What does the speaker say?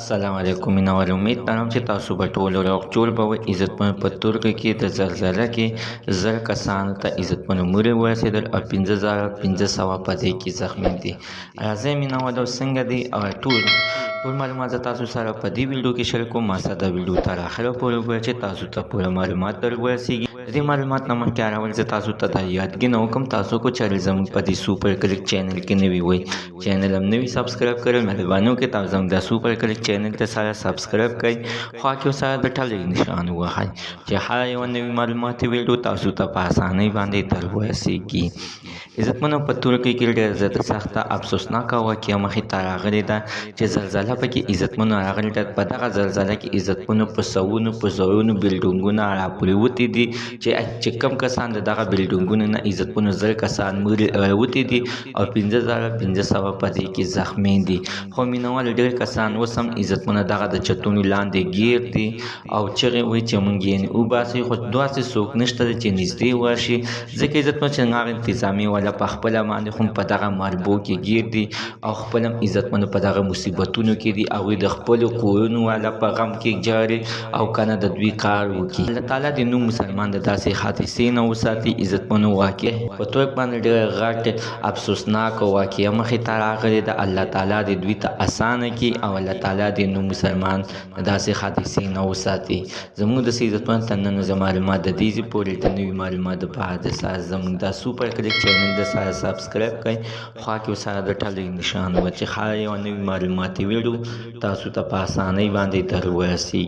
السلام علیکم مینوال امید لرم چې تاسو به ټول روغ جوړ به وئ. عزتمنو په ترکیه کې د زلزله کې 1000 کسانو ته عزتمنو مړي ورسېدل او 15500 په دې کې زخمي دي. راځئ مینوالو څنګه دي او ټول معلومات زه تاسو سره په دې ویډیو کې شریکوم. ما سره د ویډیو تر اخره پورې وګورئ چې تاسو ته پوره معلومات در ورسیږي. د دې معلومات نه مخکې اول زه تاسو ته دا یادګینه وکړم، تاسو کو چینل زموږ په دې سوپر کلیک چینل کې نوي وئ، چینل هم نوي سبسکرایب کړئ. مهرباني وکړئ تاسو زموږ د سوپر کلیک چینل ته سره سبسکرایب کړئ، خوا کې سره د ټلې نشان ووهئ چې هر یوه نوي معلوماتي ویډیو تاسو ته په اسانۍ باندې در ورسیږي. عزتمنو په ترکیه کې ډېره زیاته سخته افسوسناکه واقعه مخې ته راغلې ده چې زلزله پکې عزتمنو راغلې ده. په دغه زلزله کې عزتمنو په سوونو په زرونو بلډینګونه راپرېوتي دي چې کم کسان د دغه بلډینګونو نه عزتمنو 1000 کسان مړي راوتي دي او 5500 په دې کې زخمي دي. خو مینوال ډېر کسان اوس هم عزتمنو دغه د چتونو لاندې ګیر دي او چغې وایي چې موږ یې وباسئ، خو داسې څوک نشته دی چې نږدې ورشي، ځکه عزتمنو چې هغه انتظامي والا په خپله باندې هم په دغه مالبو کې ګیر دي او خپل هم عزتمنو په دغه مصیبتونو کې دي. هغوی د خپلو کورونو والا په غم کې جاري او کنه د دوی کار وکړي. الله تعالی دې نو مسلمان د داسې حادثې نه وساتي. عزتمنو واقع په ترک باندې ډېره غټ افسوسناکه واقعه مخې ته راغلې ده. الله تعالی دې دوی ته اسانه کړي او الله تعالی دې نو مسلمان د داسې حادثې نه وساتي. زموږ د عزتمن تننو زه معلومات د دې پورې د نوي معلومات لپاره د سره زموږ د سوپر کلیک چینل د سره سبسکرایب کړئ، خوا کې سره د ټلې نشان و چې هر یوه نوي معلوماتي ویډیو تاسو ته په اسانۍ باندې در ورسیږي.